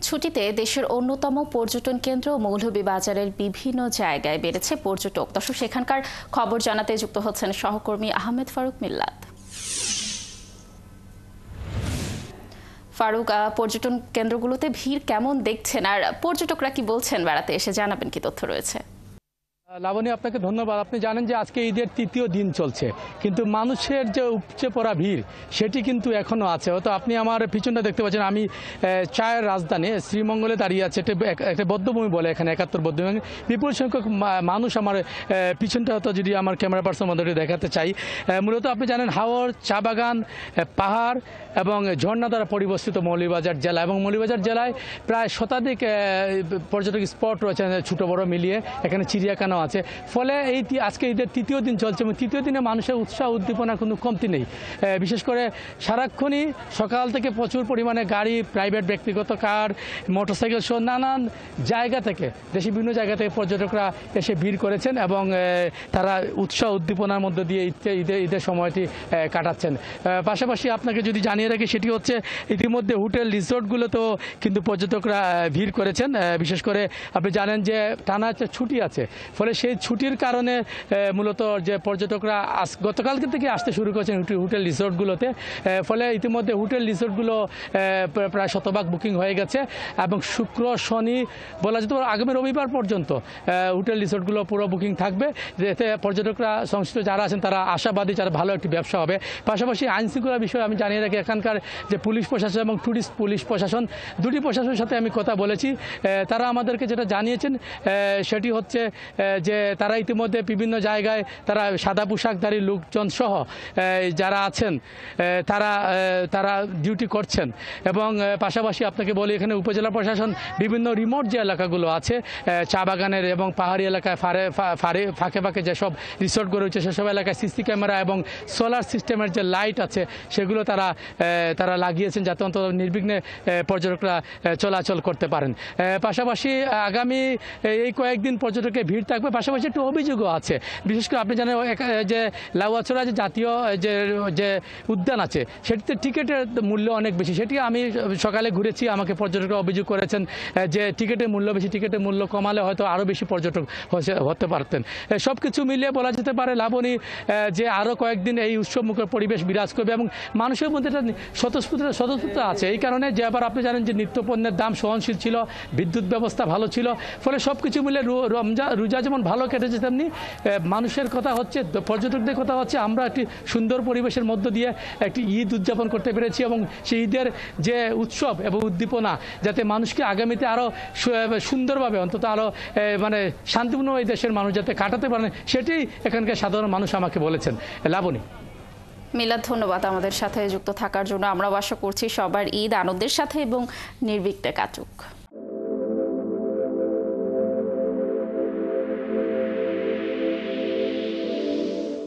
ছুটিতে দেশের অন্যতম পর্যটন কেন্দ্র মৌলভীবাজারের বিভিন্ন জায়গায় বেড়েছে পর্যটক। দর্শক, সেখানকার খবর জানাতে যুক্ত হচ্ছেন সহকর্মী আহমেদ ফারুক মিল্লাত। ফারুক, পর্যটন কেন্দ্রগুলোতে ভিড় কেমন দেখছেন, আর পর্যটকরা কি বলছেন বেড়াতে এসে, জানাবেন কি তথ্য রয়েছে? লাবণী, আপনাকে ধন্যবাদ। আপনি জানেন যে আজকে ঈদের তৃতীয় দিন চলছে, কিন্তু মানুষের যে উপচে পড়া ভিড় সেটি কিন্তু এখনও আছে। হয়তো আপনি আমার পিছনটা দেখতে পাচ্ছেন, আমি চায়ের রাজধানী শ্রীমঙ্গলে দাঁড়িয়ে আছে। একটা বদ্ধভূমি বলে এখানে, 71 বদ্ধভূমি। বিপুল সংখ্যক মানুষ আমার পিছনটা হয়তো যদি আমার ক্যামেরা পার্সন মধ্যে দেখাতে চাই। মূলত আপনি জানেন হাওর, চা বাগান, পাহাড় এবং ঝর্ণা দ্বারা পরিবেষ্টিত মৌলভীবাজার জেলা, এবং মৌলভীবাজার জেলায় প্রায় শতাধিক পর্যটক স্পট রয়েছে ছোটো বড় মিলিয়ে। এখানে চিড়িয়াখানা আছে। ফলে আজকে ঈদের তৃতীয় দিন চলছে এবং তৃতীয় দিনে মানুষের উৎসাহ উদ্দীপনা কোনো কমতি নেই। বিশেষ করে সারাক্ষণই সকাল থেকে প্রচুর পরিমাণে গাড়ি, প্রাইভেট ব্যক্তিগত কার, মোটরসাইকেল সহ নানান জায়গা থেকে, দেশের বিভিন্ন জায়গা থেকে পর্যটকরা এসে ভিড় করেছেন এবং তারা উৎসাহ উদ্দীপনার মধ্য দিয়ে ঈদের সময়টি কাটাচ্ছেন। পাশাপাশি আপনাকে যদি জানিয়ে রাখি, সেটি হচ্ছে ইতিমধ্যে হোটেল রিসোর্টগুলোতেও কিন্তু পর্যটকরা ভিড় করেছেন। বিশেষ করে আপনি জানেন যে টানা ছুটি আছে, ফলে সেই ছুটির কারণে মূলত যে পর্যটকরা গতকালকে থেকে আসতে শুরু করেছেন হোটেল রিসোর্টগুলোতে। ফলে ইতিমধ্যে হোটেল রিসোর্টগুলো প্রায় শতভাগ বুকিং হয়ে গেছে এবং শুক্র, শনি, বলা যেতে পারে আগামী রবিবার পর্যন্ত হোটেল রিসোর্টগুলো পুরো বুকিং থাকবে। এতে পর্যটকরা সংশ্লিষ্ট যারা আছেন তারা আশাবাদী, যারা ভালো একটি ব্যবসা হবে। পাশাপাশি আইনশৃঙ্খলা বিষয়ে আমি জানিয়ে রাখি, এখানকার যে পুলিশ প্রশাসন এবং ট্যুরিস্ট পুলিশ প্রশাসন, দুটি প্রশাসনের সাথে আমি কথা বলেছি। তারা আমাদেরকে যেটা জানিয়েছেন সেটি হচ্ছে যে তারা ইতিমধ্যে বিভিন্ন জায়গায় তারা সাদা পোশাকধারী লোকজন সহ যারা আছেন তারা ডিউটি করছেন। এবং পাশাপাশি আপনাকে বলি, এখানে উপজেলা প্রশাসন বিভিন্ন রিমোট যে এলাকাগুলো আছে, চা বাগানের এবং পাহাড়ি এলাকায় ফাঁকে ফাঁকে যেসব রিসোর্ট গড়ে উঠছে সেসব এলাকায় সিসি ক্যামেরা এবং সোলার সিস্টেমের যে লাইট আছে সেগুলো তারা লাগিয়েছেন, যাতে অন্তত নির্বিঘ্নে পর্যটকরা চলাচল করতে পারেন। পাশাপাশি আগামী এই কয়েকদিন পর্যটকের ভিড় থাকবে। পাশাপাশি একটু অভিযোগও আছে। বিশেষ করে আপনি জানেন যে লাউয়াছড়া যে জাতীয় যে উদ্যান আছে, সেটিতে টিকিটের মূল্য অনেক বেশি। সেটি আমি সকালে ঘুরেছি, আমাকে পর্যটকরা অভিযোগ করেছেন যে টিকিটের মূল্য বেশি, টিকিটের মূল্য কমালে হয়তো আরও বেশি পর্যটক হতে পারতেন। সব কিছু মিলিয়ে বলা যেতে পারে লাবণী যে আরও কয়েকদিন এই উৎসবমুখর পরিবেশ বিরাজ করবে এবং মানুষের মধ্যে একটা স্বতঃস্ফূর্ততা আছে। এই কারণে যে আবার আপনি জানেন যে নিত্যপণ্যের দাম সহনশীল ছিল, বিদ্যুৎ ব্যবস্থা ভালো ছিল। ফলে সব কিছু মিলে রোজা যেমন ভালো কেটেছে, তেমনি মানুষের কথা হচ্ছে, পর্যটকদের কথা হচ্ছে আমরা একটি সুন্দর পরিবেশের মধ্য দিয়ে একটি ঈদ উদযাপন করতে পেরেছি এবং সেই ঈদের যে উৎসব এবং উদ্দীপনা যাতে মানুষকে আগামীতে আরও সুন্দরভাবে, অন্তত আরও মানে শান্তিপূর্ণ এই দেশের মানুষ যাতে কাটাতে পারেন, সেটাই এখানকার সাধারণ মানুষ আমাকে বলেছেন। লাবণী। মিলাদ, ধন্যবাদ আমাদের সাথে যুক্ত থাকার জন্য। আমরাও আশা করছি সবার ঈদ আনন্দের সাথে এবং নির্বিঘ্নে কাটুক।